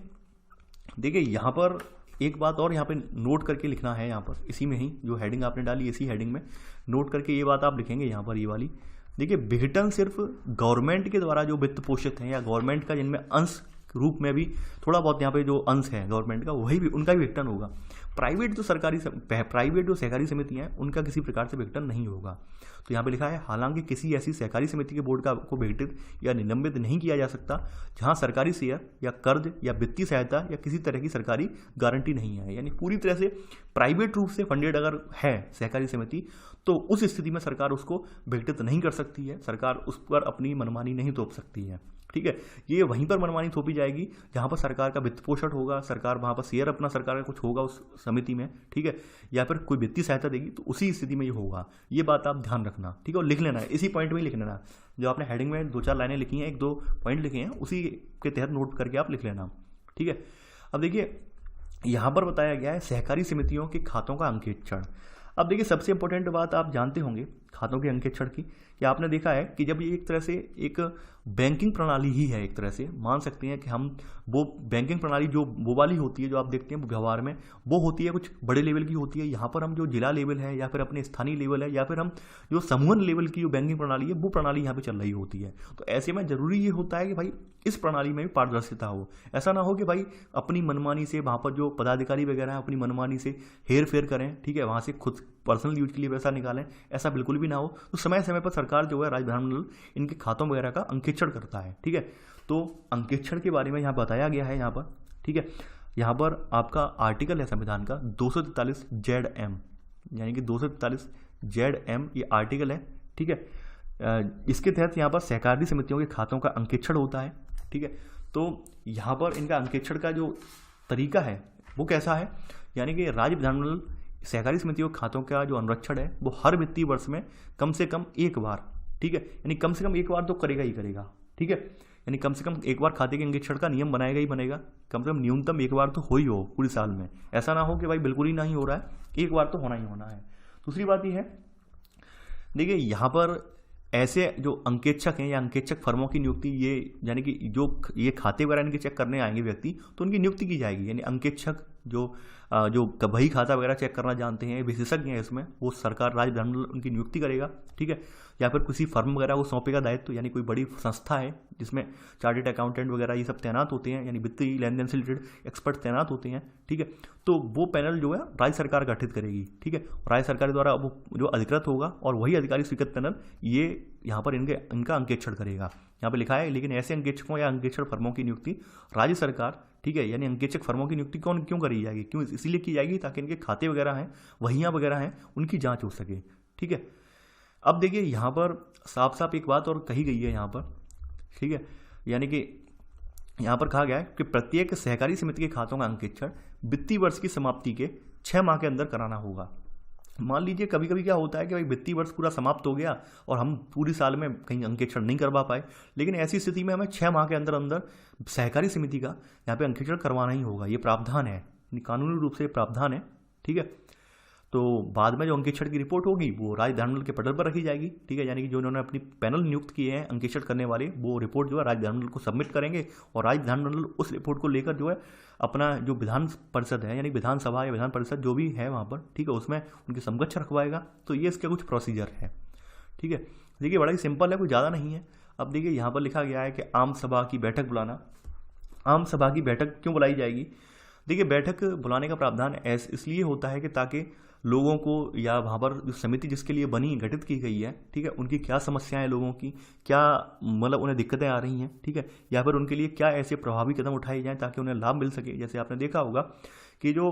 देखिए यहाँ पर एक बात और यहाँ पे नोट करके लिखना है, यहाँ पर इसी में ही जो हेडिंग आपने डाली इसी हेडिंग में नोट करके ये बात आप लिखेंगे यहाँ पर, ये वाली। देखिए विघटन सिर्फ गवर्नमेंट के द्वारा जो वित्त पोषित हैं या गवर्नमेंट का जिनमें अंश रूप में भी थोड़ा बहुत यहाँ पे जो अंश है गवर्नमेंट का, वही भी उनका भी विघटन होगा। प्राइवेट जो सहकारी समितियां हैं उनका किसी प्रकार से विघटन नहीं होगा। तो यहाँ पे लिखा है हालांकि किसी ऐसी सहकारी समिति के बोर्ड को विघटित या निलंबित नहीं किया जा सकता जहां सरकारी शेयर या कर्ज या वित्तीय सहायता या किसी तरह की सरकारी गारंटी नहीं है। यानी पूरी तरह से प्राइवेट रूप से फंडेड अगर है सहकारी समिति तो उस स्थिति में सरकार उसको विघटित नहीं कर सकती है, सरकार उस पर अपनी मनमानी नहीं थोप सकती है, ठीक है। ये वहीं पर मनमानी थोपी जाएगी जहां पर सरकार का वित्त पोषण होगा, सरकार वहां पर शेयर अपना सरकार का कुछ होगा उस समिति में, ठीक है, या फिर कोई वित्तीय सहायता देगी तो उसी स्थिति में ये होगा। ये बात आप ध्यान रखना, ठीक है, और लिख लेना है इसी पॉइंट में ही लिख लेना। जो आपने हेडिंग में 2-4 लाइनें लिखी हैं, 1-2 पॉइंट लिखे हैं, उसी के तहत नोट करके आप लिख लेना, ठीक है। अब देखिए यहां पर बताया गया है सहकारी समितियों के खातों का अंकेक्षण। अब देखिए सबसे इंपॉर्टेंट बात आप जानते होंगे खातों के अंकेक्षण की, कि आपने देखा है कि जब ये एक तरह से एक बैंकिंग प्रणाली ही है, एक तरह से मान सकते हैं कि हम वो बैंकिंग प्रणाली जो वो वाली होती है जो आप देखते हैं व्यवहार में, वो होती है कुछ बड़े लेवल की होती है। यहाँ पर हम जो जिला लेवल है या फिर अपने स्थानीय लेवल है या फिर हम जो समूह लेवल की जो बैंकिंग प्रणाली है वो प्रणाली यहाँ पे चल रही होती है। तो ऐसे में जरूरी ये होता है कि भाई इस प्रणाली में भी पारदर्शिता हो। ऐसा ना हो कि भाई अपनी मनमानी से वहाँ पर जो पदाधिकारी वगैरह हैं अपनी मनमानी से हेर फेर करें, ठीक है, वहाँ से खुद पर्सनल यूज के लिए पैसा निकालें, ऐसा बिल्कुल भी ना हो। तो समय समय पर सरकार जो है राज्य विधानमंडल इनके खातों वगैरह का अंकेक्षण करता है, ठीक है। तो अंकेक्षण के बारे में यहाँ बताया गया है यहाँ पर, ठीक है। यहाँ पर आपका आर्टिकल है संविधान का 243 ZM, यानी कि 243 ZM ये आर्टिकल है, ठीक है। इसके तहत यहाँ पर सहकारी समितियों के खातों का अंकेक्षण होता है, ठीक है। तो यहाँ पर इनका अंकेक्षण का जो तरीका है वो कैसा है, यानी कि राज्य विधानमंडल सहकारी समितियों के खातों का जो अनुरक्षण है वो हर वित्तीय वर्ष में कम से कम एक बार, ठीक है, यानी कम से कम एक बार तो करेगा ही करेगा, ठीक है, यानी कम से कम एक बार खाते के अंकेक्षण का नियम बनाएगा ही बनेगा। कम से कम न्यूनतम एक बार तो हो ही हो पूरे साल में, ऐसा ना हो कि भाई बिल्कुल ही नहीं हो रहा है, एक बार तो होना ही होना है। दूसरी बात ये है, देखिए यहाँ पर ऐसे जो अंकेक्षक हैं या अंकेक्षक फर्मों की नियुक्ति, ये यानी कि जो ये खाते वगैरह इनके चेक करने आएंगे व्यक्ति तो उनकी नियुक्ति की जाएगी। यानी अंकेक्षक जो बही खाता वगैरह चेक करना जानते हैं, विशेषज्ञ हैं इसमें, वो सरकार राज्य विधानमंडल उनकी नियुक्ति करेगा, ठीक है। या फिर किसी फर्म वगैरह को सौंपेगा दायित्व, यानी कोई बड़ी संस्था है जिसमें चार्टर्ड अकाउंटेंट वगैरह ये सब तैनात होते हैं, यानी वित्तीय लेन देन से रिलेटेड एक्सपर्ट तैनात होते हैं, ठीक है। तो वो पैनल जो है राज्य सरकार गठित करेगी, ठीक है। राज्य सरकार द्वारा वो जो अधिकृत होगा और वही अधिकारी स्वीकृत पैनल ये यहाँ पर इनका अंकेक्षण करेगा। यहाँ पे लिखा है लेकिन ऐसे अंकेक्षकों या अंकेक्षण फर्मों की नियुक्ति राज्य सरकार, ठीक है, यानी अंकेक्षक फर्मों की नियुक्ति क्यों करी जाएगी, क्यों इसीलिए की जाएगी ताकि इनके खाते वगैरह हैं वहियाँ वगैरह हैं उनकी जांच हो सके, ठीक है। अब देखिए यहाँ पर साफ साफ एक बात और कही गई है यहाँ पर, ठीक है, यानी कि यहाँ पर कहा गया है कि प्रत्येक सहकारी समिति के खातों का अंकेक्षण वित्तीय वर्ष की समाप्ति के 6 माह के अंदर कराना होगा। मान लीजिए कभी कभी क्या होता है कि भाई वित्तीय वर्ष पूरा समाप्त हो गया और हम पूरी साल में कहीं अंकेक्षण नहीं करवा पाए, लेकिन ऐसी स्थिति में हमें 6 माह के अंदर अंदर सहकारी समिति का यहाँ पे अंकेक्षण करवाना ही होगा। ये प्रावधान है, कानूनी रूप से प्रावधान है, ठीक है। तो बाद में जो अंकेक्षण की रिपोर्ट होगी वो राज्य विधानमंडल के पटल पर रखी जाएगी, ठीक है, यानी कि जो उन्होंने अपनी पैनल नियुक्त किए हैं अंकेक्षण करने वाले वो रिपोर्ट जो है राज्य विधानमंडल को सबमिट करेंगे और राज्य विधानमंडल उस रिपोर्ट को लेकर जो है अपना जो विधान परिषद है यानी विधानसभा या विधान परिषद जो भी है वहाँ पर, ठीक है, उसमें उनके समकक्ष रखवाएगा। तो ये इसका कुछ प्रोसीजर है, ठीक है। देखिए बड़ा ही सिंपल है, कोई ज़्यादा नहीं है। अब देखिए यहाँ पर लिखा गया है कि आम सभा की बैठक बुलाना। आम सभा की बैठक क्यों बुलाई जाएगी? देखिए बैठक बुलाने का प्रावधान इसलिए होता है कि ताकि लोगों को या वहाँ पर जो समिति जिसके लिए बनी गठित की गई है, ठीक है, उनकी क्या समस्याएं लोगों की, क्या मतलब उन्हें दिक्कतें आ रही हैं, ठीक है, या फिर उनके लिए क्या ऐसे प्रभावी कदम उठाए जाएं ताकि उन्हें लाभ मिल सके। जैसे आपने देखा होगा कि जो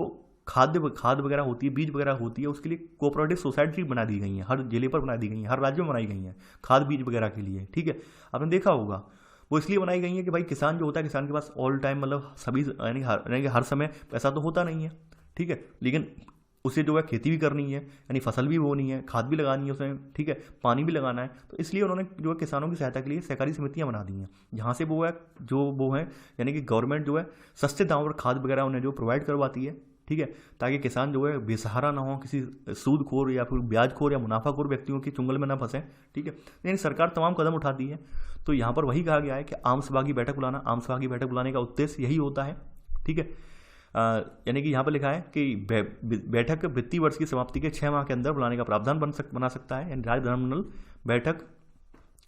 खाद वगैरह होती है, बीज वगैरह होती है, उसके लिए कोऑपरेटिव सोसाइटी बना दी गई है, हर जिले पर बना दी गई है, हर राज्य में बनाई गई है खाद बीज वगैरह के लिए, ठीक है। आपने देखा होगा वो इसलिए बनाई गई है कि भाई किसान जो होता है, किसान के पास ऑल टाइम मतलब सभी यानी हर समय पैसा तो होता नहीं है, ठीक है, लेकिन उसे जो है खेती भी करनी है, यानी फसल भी बोनी है, खाद भी लगानी है उसमें, ठीक है, पानी भी लगाना है। तो इसलिए उन्होंने जो है किसानों की सहायता के लिए सहकारी समितियां बना दी हैं, जहाँ से वो है जो वो है, यानी कि गवर्नमेंट जो है सस्ते दामों पर खाद वगैरह उन्हें जो प्रोवाइड करवाती है, ठीक है, ताकि किसान जो है बेसहारा ना हो, किसी सूदखोर या फिर ब्याजखोर या मुनाफाखोर व्यक्तियों के चुंगल में ना फंसे, ठीक है। यानी सरकार तमाम कदम उठाती है। तो यहाँ पर वही कहा गया है कि आम सभा की बैठक बुलाना, आम सभा की बैठक बुलाने का उद्देश्य यही होता है, ठीक है। यानी कि यहाँ पर लिखा है कि बैठक वित्तीय वर्ष की समाप्ति के 6 माह के अंदर बुलाने का प्रावधान बना सकता है, यानी राज्य विधानमंडल बैठक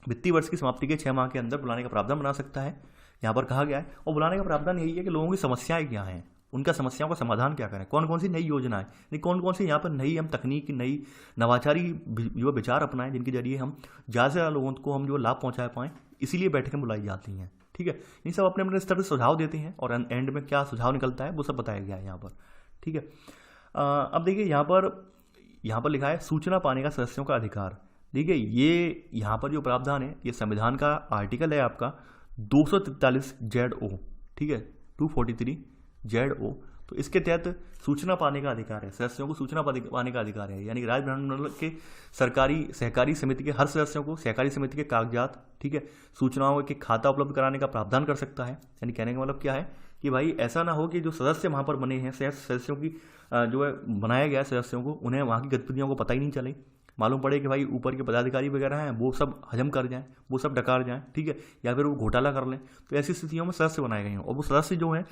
वित्तीय वर्ष की समाप्ति के 6 माह के अंदर बुलाने का प्रावधान बना सकता है, यहाँ पर कहा गया है। और बुलाने का प्रावधान यही है कि लोगों की समस्याएं क्या हैं, उनका समस्याओं का समाधान क्या करें, कौन कौन सी नई योजना है, यानी कौन कौन सी यहाँ पर नई हम तकनीक, नई नवाचारी जो विचार अपनाएं, जिनके जरिए हम ज़्यादा से ज़्यादा लोगों को हम जो लाभ पहुँचा पाएँ, इसीलिए बैठकें बुलाई जाती हैं, ठीक है। ये सब अपने अपने स्तर से सुझाव देते हैं और एंड में क्या सुझाव निकलता है वो सब बताया गया है यहाँ पर, ठीक है। अब देखिए यहाँ पर लिखा है सूचना पाने का सदस्यों का अधिकार। देखिए ये यहाँ पर जो प्रावधान है ये संविधान का आर्टिकल है आपका 243 ZO, ठीक है, 243 ZO। तो इसके तहत सूचना पाने का अधिकार है, सदस्यों को सूचना पाने का अधिकार है, यानी कि राज्य विधानमंडल के सरकारी सहकारी समिति के हर सदस्यों को सहकारी समिति के कागजात, ठीक है, सूचनाओं के खाता उपलब्ध कराने का प्रावधान कर सकता है। यानी कहने का मतलब क्या है कि भाई ऐसा ना हो कि जो सदस्य वहाँ पर बने हैं, सदस्यों की जो है बनाया गया सदस्यों को, उन्हें वहाँ की गतिविधियों को पता ही नहीं चले, मालूम पड़े कि भाई ऊपर के पदाधिकारी वगैरह हैं वो सब हजम कर जाएं, वो सब डकार जाएं, ठीक है, या फिर वो घोटाला कर लें। तो ऐसी स्थितियों में सदस्य बनाए गए हैं और वो सदस्य जो हैं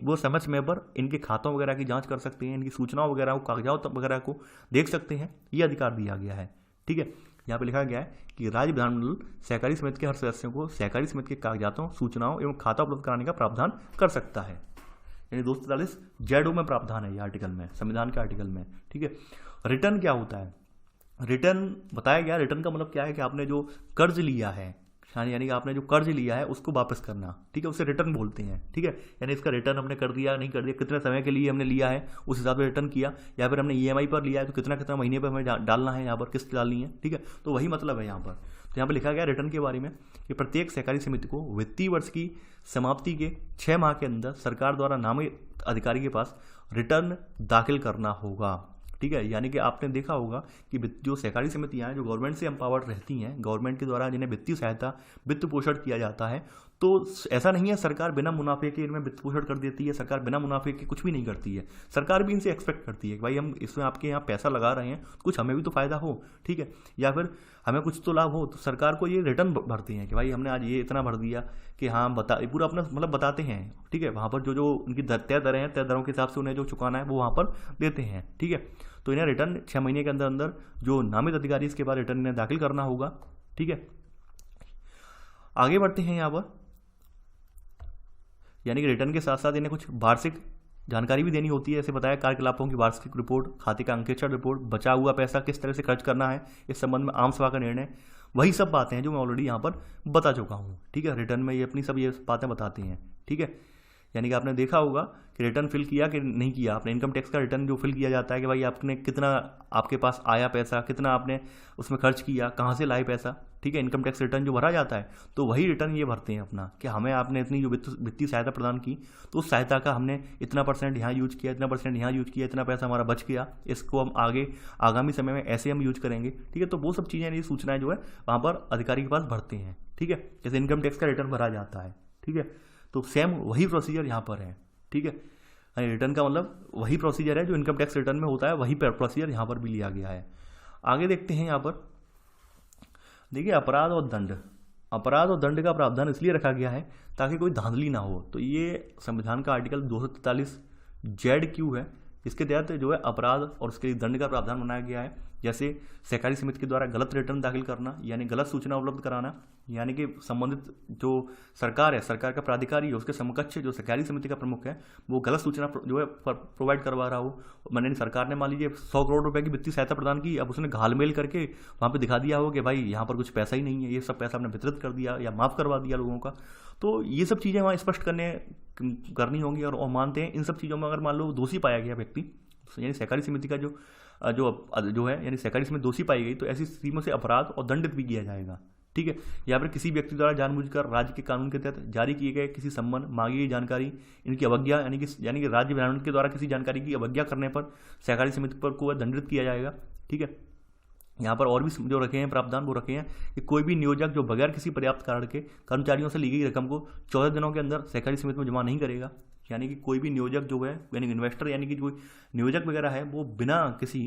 वो समय समय पर इनके खातों वगैरह की जांच कर सकते हैं, इनकी सूचनाओं वगैरह को, कागजात वगैरह को देख सकते हैं, ये अधिकार दिया गया है, ठीक है। यहाँ पे लिखा गया है कि राज्य विधानमंडल सहकारी समिति के हर सदस्यों को सहकारी समिति के कागजातों, सूचनाओं एवं खाता उपलब्ध कराने का प्रावधान कर सकता है। यानी 243 ZO में प्रावधान है ये आर्टिकल में, संविधान के आर्टिकल में, ठीक है। रिटर्न क्या होता है, रिटर्न बताया गया। रिटर्न का मतलब क्या है कि आपने जो कर्ज लिया है, यानी कि आपने जो कर्ज लिया है उसको वापस करना, ठीक है, उसे रिटर्न बोलते हैं, ठीक है। यानी इसका रिटर्न हमने कर दिया नहीं कर दिया, कितने समय के लिए हमने लिया है उस हिसाब से रिटर्न किया, या फिर हमने EMI पर लिया है तो कितना कितना महीने पर हमें डालना है, यहाँ पर किस्त डालनी है, ठीक है। तो वही मतलब है यहाँ पर। तो यहाँ पर लिखा गया रिटर्न के बारे में कि प्रत्येक सहकारी समिति को वित्तीय वर्ष की समाप्ति के 6 माह के अंदर सरकार द्वारा नामित अधिकारी के पास रिटर्न दाखिल करना होगा, ठीक है। यानी कि आपने देखा होगा कि जो सहकारी समितियां हैं जो गवर्नमेंट से एम्पावर्ड रहती हैं, गवर्नमेंट के द्वारा जिन्हें वित्तीय सहायता, वित्त पोषण किया जाता है, तो ऐसा नहीं है सरकार बिना मुनाफे के इनमें वित्त पोषण कर देती है, सरकार बिना मुनाफे के कुछ भी नहीं करती है। सरकार भी इनसे एक्सपेक्ट करती है कि भाई हम इसमें आपके यहाँ पैसा लगा रहे हैं, कुछ हमें भी तो फायदा हो, ठीक है, या फिर हमें कुछ तो लाभ हो। तो सरकार को ये रिटर्न भरते हैं कि भाई हमने आज ये इतना भर दिया, कि हाँ बता पूरा अपना मतलब बताते हैं, ठीक है। वहाँ पर जो उनकी तय दरें हैं, तय दरों के हिसाब से उन्हें जो चुकाना है वो वहाँ पर देते हैं, ठीक है। तो इन्हें रिटर्न 6 महीने के अंदर अंदर जो नामित अधिकारी इसके बाद रिटर्न इन्हें दाखिल करना होगा, ठीक है। आगे बढ़ते हैं यहाँ पर, यानी कि रिटर्न के साथ साथ इन्हें कुछ वार्षिक जानकारी भी देनी होती है। ऐसे बताया कार्यकलापों की वार्षिक रिपोर्ट, खाते का अंकेक्षण रिपोर्ट, बचा हुआ पैसा किस तरह से खर्च करना है, इस संबंध में आम सभा का निर्णय, वही सब बातें हैं जो मैं ऑलरेडी यहाँ पर बता चुका हूँ, ठीक है। रिटर्न में ये अपनी सब ये बातें बताते हैं, ठीक है। यानी कि आपने देखा होगा कि रिटर्न फिल किया कि नहीं किया आपने, इनकम टैक्स का रिटर्न जो फिल किया जाता है कि भाई आपने कितना आपके पास आया पैसा, कितना आपने उसमें खर्च किया, कहाँ से लाए पैसा, ठीक है। इनकम टैक्स रिटर्न जो भरा जाता है, तो वही रिटर्न ये भरते हैं अपना कि हमें आपने इतनी जो वित्तीय सहायता प्रदान की, तो उस सहायता का हमने इतना % यहाँ यूज किया, इतना % यहाँ यूज किया, इतना पैसा हमारा बच गया, इसको हम आगामी समय में ऐसे हम यूज करेंगे, ठीक है। तो वो सब चीज़ें, ये सूचनाएं जो है वहाँ पर अधिकारी के पास भरते हैं, ठीक है। जैसे इनकम टैक्स का रिटर्न भरा जाता है, ठीक है। तो सेम वही प्रोसीजर यहाँ पर है, ठीक है। रिटर्न का मतलब वही प्रोसीजर है जो इनकम टैक्स रिटर्न में होता है, वही प्रोसीजर यहाँ पर भी लिया गया है। आगे देखते हैं यहाँ पर, देखिए अपराध और दंड। अपराध और दंड का प्रावधान इसलिए रखा गया है ताकि कोई धांधली ना हो। तो ये संविधान का आर्टिकल 243 ZQ है, इसके तहत जो है अपराध और उसके दंड का प्रावधान बनाया गया है। जैसे सहकारी समिति के द्वारा गलत रिटर्न दाखिल करना, यानी गलत सूचना उपलब्ध कराना, यानी कि संबंधित जो सरकार है, सरकार का प्राधिकारी है, उसके समकक्ष जो सहकारी समिति का प्रमुख है, वो गलत सूचना जो है प्रोवाइड करवा रहा हो। मैंने सरकार ने मान लीजिए 100 करोड़ रुपए की वित्तीय सहायता प्रदान की, अब उसने घालमेल करके वहाँ पे दिखा दिया हो कि भाई यहाँ पर कुछ पैसा ही नहीं है, ये सब पैसा हमने वितरित कर दिया या माफ़ करवा दिया लोगों का। तो ये सब चीज़ें वहाँ स्पष्ट करनी होंगी और मानते हैं इन सब चीज़ों में अगर मान लो दोषी पाया गया व्यक्ति, यानी सहकारी समिति का जो है, यानी सहकारी समिति दोषी पाई गई, तो ऐसी स्थिति में से अपराध और दंडित भी किया जाएगा, ठीक है। या फिर किसी व्यक्ति द्वारा जानबूझकर राज्य के कानून के तहत जारी किए गए किसी संबंध मांगी गई जानकारी इनकी अवज्ञा यानी कि राज्य विधानमंडल के द्वारा किसी जानकारी की अवज्ञा करने पर सहकारी समिति पर को दंडित किया जाएगा। ठीक है। यहाँ पर और भी जो रखे हैं प्रावधान वो रखे हैं कि कोई भी नियोजक जो बगैर किसी पर्याप्त कारण के कर्मचारियों से ली गई रकम को 14 दिनों के अंदर सहकारी समिति में जमा नहीं करेगा। यानी कि कोई भी नियोजक जो है यानी इन्वेस्टर यानी कि जो नियोजक वगैरह है वो बिना किसी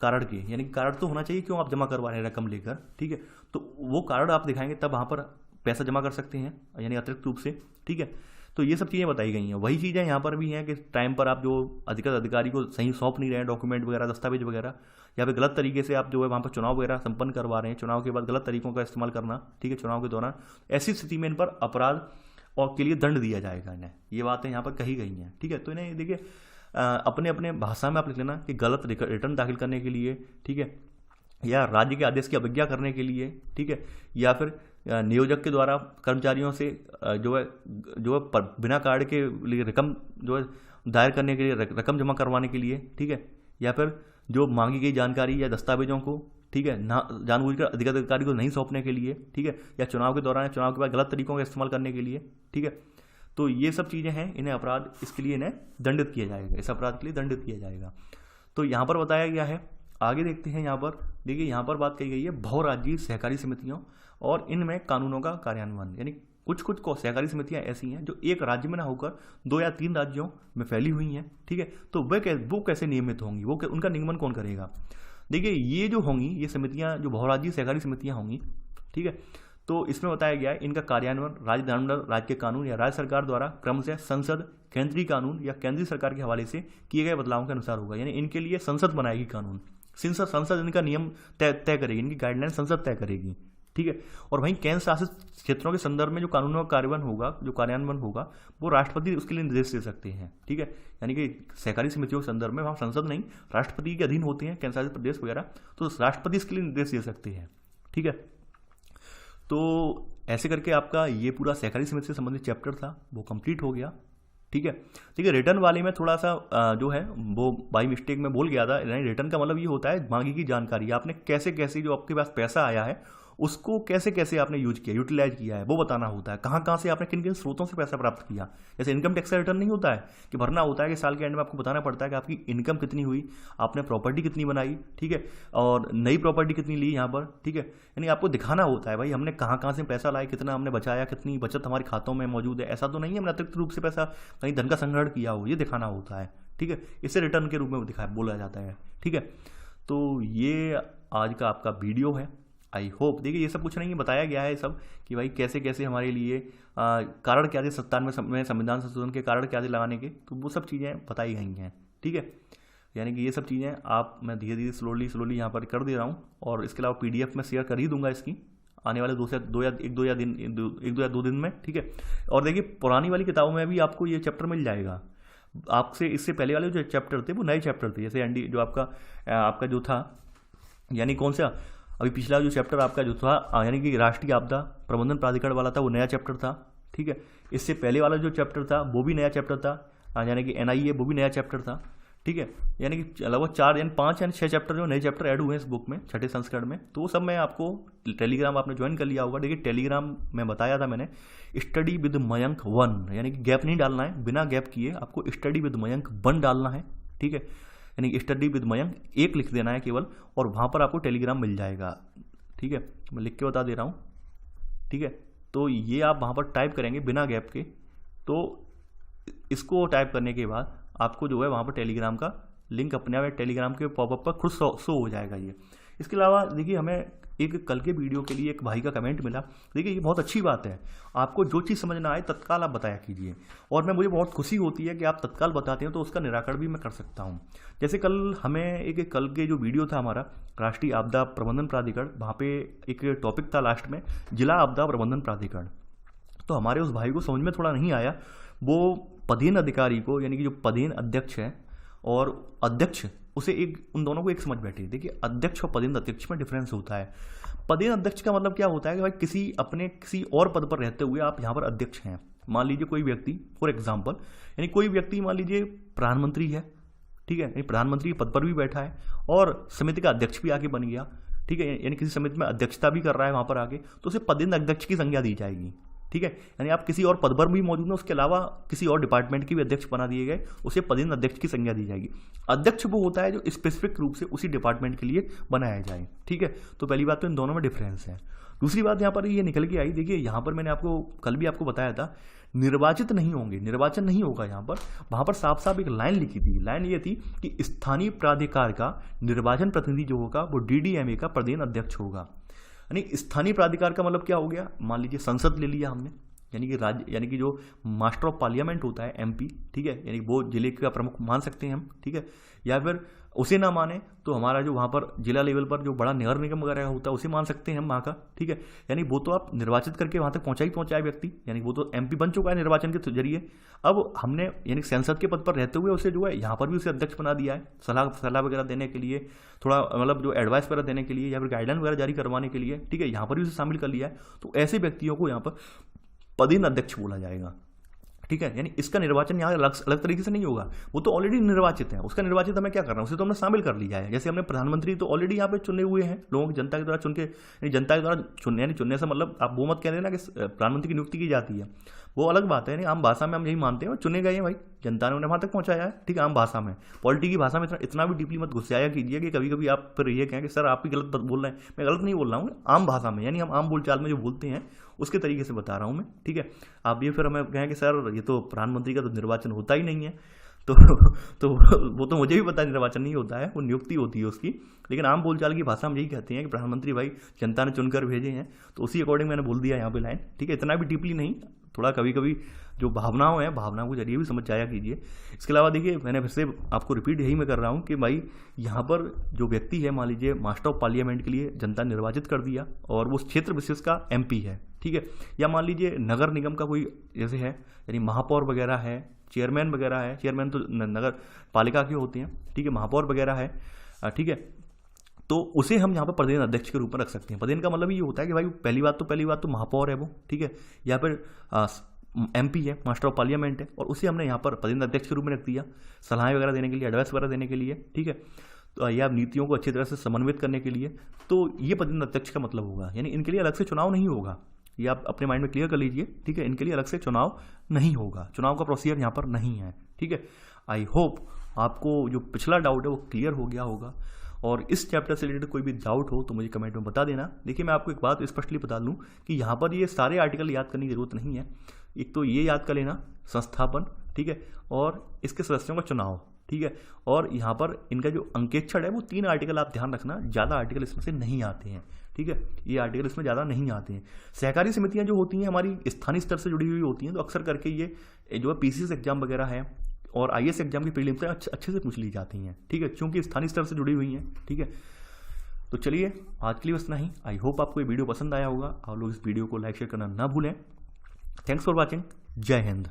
कारण के यानी कि कारण तो होना चाहिए क्यों आप जमा करवा रहे हैं रकम लेकर। ठीक है। तो वो कारण आप दिखाएंगे तब वहाँ पर पैसा जमा कर सकते हैं यानी अतिरिक्त रूप से। ठीक है। तो ये सब चीज़ें बताई गई हैं। वही चीज़ें यहाँ पर भी हैं कि टाइम पर आप जो अधिकारी को सही सौंप नहीं रहे हैं डॉक्यूमेंट वगैरह दस्तावेज वगैरह, या फिर गलत तरीके से आप जो है वहाँ पर चुनाव वगैरह संपन्न करवा रहे हैं, चुनाव के बाद गलत तरीकों का इस्तेमाल करना। ठीक है। चुनाव के दौरान ऐसी स्थिति में इन पर अपराध और के लिए दंड दिया जाएगा इन्हें। ये बातें यहाँ पर कही गई हैं। ठीक है। तो इन्हें देखिए अपने अपने भाषा में आप लिख लेना कि गलत रिटर्न दाखिल करने के लिए, ठीक है, या राज्य के आदेश की अवज्ञा करने के लिए, ठीक है, या फिर नियोजक के द्वारा कर्मचारियों से जो है बिना कार्ड के लिए रकम जो है दायर करने के लिए रकम जमा करवाने के लिए, ठीक है, या फिर जो मांगी गई जानकारी या दस्तावेजों को, ठीक है, ना जानबूझकर अधिकारी को नहीं सौंपने के लिए, ठीक है, या चुनाव के दौरान चुनाव के बाद गलत तरीकों का इस्तेमाल करने के लिए। ठीक है। तो ये सब चीज़ें हैं, इन्हें अपराध इसके लिए इन्हें दंडित किया जाएगा, इस अपराध के लिए दंडित किया जाएगा। तो यहाँ पर बताया गया है। आगे देखते हैं। यहाँ पर देखिए यहाँ पर बात कही गई है बहुराज्यीय सहकारी समितियों और इनमें कानूनों का कार्यान्वयन। यानी कुछ को सहकारी समितियाँ ऐसी हैं जो एक राज्य में ना होकर 2 या 3 राज्यों में फैली हुई हैं। ठीक है। तो वो कैसे नियमित होंगी, वो उनका निगमन कौन करेगा। देखिए ये जो होंगी ये समितियाँ जो बहुराज्यीय सहकारी समितियाँ होंगी, ठीक है, तो इसमें बताया गया है इनका कार्यान्वयन राज्य विधानमंडल, राज्य के कानून या राज्य सरकार द्वारा क्रमशः संसद, केंद्रीय कानून या केंद्रीय सरकार के हवाले से किए गए बदलावों के अनुसार होगा। यानी इनके लिए संसद बनाएगी कानून, संसद इनका नियम तय करेगी, इनकी गाइडलाइन संसद तय करेगी। ठीक है। और वहीं केंद्र शासित क्षेत्रों के संदर्भ में जो कानूनों का कार्यान्वयन होगा वो राष्ट्रपति उसके लिए निर्देश दे सकते हैं। ठीक है। यानी कि सहकारी समितियों के संदर्भ में वहाँ संसद नहीं, राष्ट्रपति के अधीन होते हैं केंद्र शासित प्रदेश वगैरह, तो राष्ट्रपति इसके लिए निर्देश दे सकते हैं। ठीक है। तो ऐसे करके आपका ये पूरा सहकारी समिति से संबंधित चैप्टर था वो कंप्लीट हो गया। ठीक है। ठीक है। रिटर्न वाले में थोड़ा सा जो है वो बाई मिस्टेक में बोल गया था। रिटर्न का मतलब ये होता है मांगी की जानकारी, आपने कैसे कैसे जो आपके पास पैसा आया है उसको कैसे कैसे आपने यूज किया, यूटिलाइज किया है, वो बताना होता है। कहाँ से आपने किन किन स्रोतों से पैसा प्राप्त किया। जैसे इनकम टैक्स का रिटर्न नहीं होता है कि भरना होता है कि साल के एंड में आपको बताना पड़ता है कि आपकी इनकम कितनी हुई, आपने प्रॉपर्टी कितनी बनाई, ठीक है, और नई प्रॉपर्टी कितनी ली यहाँ पर। ठीक है। यानी आपको दिखाना होता है भाई हमने कहाँ से पैसा लाया, कितना हमने बचाया, कितनी बचत हमारे खातों में मौजूद है। ऐसा तो नहीं है हमने अतिरिक्त रूप से पैसा कहीं धन का संग्रहण किया हो, ये दिखाना होता है। ठीक है। इसे रिटर्न के रूप में बोला जाता है। ठीक है। तो ये आज का आपका वीडियो है। आई होप देखिए ये सब कुछ नहीं बताया गया है सब कि भाई कैसे कैसे हमारे लिए कारण क्या थे 97 में संविधान संशोधन के कारण क्या थे लगाने के, तो वो सब चीज़ें बताई गई हैं। ठीक है। यानी कि ये सब चीज़ें मैं धीरे धीरे स्लोली यहाँ पर कर दे रहा हूँ, और इसके अलावा PDF में शेयर कर ही दूंगा इसकी आने वाले 2 दिन में। ठीक है। और देखिए पुरानी वाली किताबों में भी आपको ये चैप्टर मिल जाएगा। आपसे इससे पहले वाले जो चैप्टर थे वो नए चैप्टर थे, जैसे एनडी जो आपका जो था, यानी कौन सा अभी पिछला जो चैप्टर आपका जो था यानी कि राष्ट्रीय आपदा प्रबंधन प्राधिकरण वाला था वो नया चैप्टर था। ठीक है। इससे पहले वाला जो चैप्टर था वो भी नया चैप्टर था, यानी कि NIA वो भी नया चैप्टर था। ठीक है। यानी कि लगभग 4 यानी 5 यानी 6 चैप्टर जो नए चैप्टर ऐड हुए हैं इस बुक में, 6ठे संस्करण में। तो वो सब मैं आपको टेलीग्राम आपने ज्वाइन कर लिया होगा। देखिए टेलीग्राम में बताया था मैंने स्टडी विद मयंक 1, यानी कि गैप नहीं डालना है, बिना गैप किए आपको स्टडी विद मयंक 1 डालना है। ठीक है। यानी कि स्टडी विद मयंक 1 लिख देना है केवल, और वहाँ पर आपको टेलीग्राम मिल जाएगा। ठीक है। मैं लिख के बता दे रहा हूँ। ठीक है। तो ये आप वहाँ पर टाइप करेंगे बिना गैप के, तो इसको टाइप करने के बाद आपको जो है वहाँ पर टेलीग्राम का लिंक अपने आप टेलीग्राम के पॉपअप पर खुद शो हो जाएगा ये। इसके अलावा देखिए हमें एक कल के वीडियो के लिए एक भाई का कमेंट मिला। देखिए ये बहुत अच्छी बात है, आपको जो चीज़ समझ ना आए तत्काल आप बताया कीजिए, और मुझे बहुत खुशी होती है कि आप तत्काल बताते हैं तो उसका निराकरण भी मैं कर सकता हूँ। जैसे कल हमें कल के जो वीडियो था हमारा राष्ट्रीय आपदा प्रबंधन प्राधिकरण, वहाँ पे एक टॉपिक था लास्ट में जिला आपदा प्रबंधन प्राधिकरण। तो हमारे उस भाई को समझ में थोड़ा नहीं आया, वो पदेन अधिकारी को यानी कि जो पदेन अध्यक्ष है और अध्यक्ष उसे उन दोनों को एक समझ बैठे। देखिए अध्यक्ष और पदेन अध्यक्ष में डिफरेंस होता है। पदेन अध्यक्ष का मतलब क्या होता है कि भाई किसी और पद पर रहते हुए आप यहाँ पर अध्यक्ष हैं। मान लीजिए कोई व्यक्ति फॉर एग्जाम्पल, यानी कोई व्यक्ति मान लीजिए प्रधानमंत्री है, ठीक है, यानी प्रधानमंत्री पद पर भी बैठा है और समिति का अध्यक्ष भी आगे बन गया, ठीक है, यानी किसी समिति में अध्यक्षता भी कर रहा है वहाँ पर आगे, तो उसे पदेन अध्यक्ष की संज्ञा दी जाएगी। ठीक है, यानी आप किसी और पद पर भी मौजूद हैं, उसके अलावा किसी और डिपार्टमेंट के भी अध्यक्ष बना दिए गए, उसे पदेन अध्यक्ष की संज्ञा दी जाएगी। अध्यक्ष वो होता है जो स्पेसिफिक रूप से उसी डिपार्टमेंट के लिए बनाया जाए। ठीक है, तो पहली बात तो इन दोनों में डिफरेंस है। दूसरी बात यहाँ पर ये निकल के आई, देखिए यहाँ पर मैंने आपको कल भी आपको बताया था, निर्वाचित नहीं होंगे, निर्वाचन नहीं होगा यहाँ पर। वहाँ पर साफ साफ एक लाइन लिखी थी, लाइन ये थी कि स्थानीय प्राधिकार का निर्वाचन प्रतिनिधि जो होगा वो DDMA का प्रदेश अध्यक्ष होगा। यानी स्थानीय प्राधिकार का मतलब क्या हो गया, मान लीजिए संसद ले लिया हमने, यानी कि राज्य, यानी कि जो मास्टर ऑफ पार्लियामेंट होता है MP, ठीक है, यानी वो जिले का प्रमुख मान सकते हैं हम। ठीक है, या फिर उसे ना माने तो हमारा जो वहाँ पर जिला लेवल पर जो बड़ा नगर निगम वगैरह होता है उसे मान सकते हैं हम वहाँ का। ठीक है, यानी वो तो आप निर्वाचित करके वहाँ तक पहुँचा है व्यक्ति, यानी वो तो MP बन चुका है निर्वाचन के जरिए। अब हमने यानी संसद के पद पर रहते हुए उसे जो है यहाँ पर भी उसे अध्यक्ष बना दिया है, सलाह वगैरह देने के लिए, थोड़ा मतलब जो एडवाइस वगैरह देने के लिए या फिर गाइडलाइन वगैरह जारी करवाने के लिए। ठीक है, यहाँ पर भी उसे शामिल कर लिया है, तो ऐसे व्यक्तियों को यहाँ पर पदेन अध्यक्ष बोला जाएगा। ठीक है, यानी इसका निर्वाचन यहाँ अलग तरीके से नहीं होगा, वो तो ऑलरेडी निर्वाचित है, उसका निर्वाचित हमें क्या करना है, उसे तो हमने शामिल कर लिया है। जैसे हमने प्रधानमंत्री तो ऑलरेडी यहाँ पे चुने हुए हैं लोगों की, जनता के द्वारा चुन के, यानी जनता के द्वारा चुनने, यानी चुनने से मतलब आप वो मत कह देना कि प्रधानमंत्री की नियुक्ति की जाती है, वो अलग बात है। यानी आम भाषा में हम यही मानते हैं, चुने गए हैं भाई, जनता ने उन्हें वहाँ तक पहुँचाया है। ठीक है, आम भाषा में, पॉलिटिक्स की भाषा में इतना भी डीपली मत घुसाया कीजिए कि कभी कभी आप फिर ये कहें कि सर आप ही गलत बोल रहे हैं। मैं गलत नहीं बोल रहा हूँ, आम भाषा में, यानी हम आम बोलचाल में जो बोलते हैं उसके तरीके से बता रहा हूँ मैं। ठीक है, आप ये फिर हमें कहें कि सर ये तो प्रधानमंत्री का तो निर्वाचन होता ही नहीं है, तो वो तो मुझे भी पता है निर्वाचन नहीं होता है, वो नियुक्ति होती है उसकी। लेकिन आम बोलचाल की भाषा हम यही कहते हैं कि प्रधानमंत्री भाई जनता ने चुनकर भेजे हैं, तो उसी अकॉर्डिंग मैंने बोल दिया यहाँ पे लाइन। ठीक है, इतना भी डीपली नहीं, थोड़ा कभी कभी जो भावनाओं हैं, भावनाओं के जरिए भी समझ जाया कीजिए। इसके अलावा देखिए, मैंने फिर से आपको रिपीट यही मैं कर रहा हूँ कि भाई यहाँ पर जो व्यक्ति है, मान लीजिए मास्टर ऑफ पार्लियामेंट के लिए जनता निर्वाचित कर दिया और वो क्षेत्र विशेष का MP है। ठीक है, या मान लीजिए नगर निगम का कोई जैसे है, यानी महापौर वगैरह है, चेयरमैन वगैरह है, चेयरमैन तो नगर पालिका के होते हैं। ठीक है, महापौर वगैरह है। ठीक है, तो उसे हम यहाँ पर प्रदेश अध्यक्ष के रूप में रख सकते हैं। प्रदेश का मतलब ये होता है कि भाई पहली बात तो महापौर है वो, ठीक है, या फिर MP है, मास्टर ऑफ पार्लियामेंट है, और उसे हमने यहाँ पर प्रदेश अध्यक्ष के रूप में रख दिया, सलाहें वगैरह देने के लिए, एडवाइस वगैरह देने के लिए। ठीक है, तो या नीतियों को अच्छी तरह से समन्वित करने के लिए, तो ये प्रदेश अध्यक्ष का मतलब होगा। यानी इनके लिए अलग से चुनाव नहीं होगा, ये आप अपने माइंड में क्लियर कर लीजिए। ठीक है, इनके लिए अलग से चुनाव नहीं होगा, चुनाव का प्रोसीजर यहाँ पर नहीं है। ठीक है, आई होप आपको जो पिछला डाउट है वो क्लियर हो गया होगा, और इस चैप्टर से रिलेटेड कोई भी डाउट हो तो मुझे कमेंट में बता देना। देखिए, मैं आपको एक बात स्पष्टली बता दूं कि यहाँ पर ये सारे आर्टिकल याद करने की जरूरत नहीं है। एक तो ये याद कर लेना संस्थापन, ठीक है, और इसके सदस्यों का चुनाव, ठीक है, और यहाँ पर इनका जो अंकेक्षण है वो 3 आर्टिकल आप ध्यान रखना, ज़्यादा आर्टिकल इसमें से नहीं आते हैं। ठीक है, ये आर्टिकल इसमें ज़्यादा नहीं आते हैं। सहकारी समितियाँ जो होती हैं हमारी स्थानीय स्तर से जुड़ी हुई होती हैं, तो अक्सर करके ये जो है PCS एग्जाम वगैरह है और IAS एग्जाम की प्रीलिम्स से अच्छे से पूछ ली जाती हैं। ठीक है, क्योंकि स्थानीय स्तर से जुड़ी हुई हैं। ठीक है, तो चलिए आज के लिए बस इतना ही। आई होप आपको ये वीडियो पसंद आया होगा। आप लोग इस वीडियो को लाइक शेयर करना ना भूलें। Thanks for watching. जय हिंद।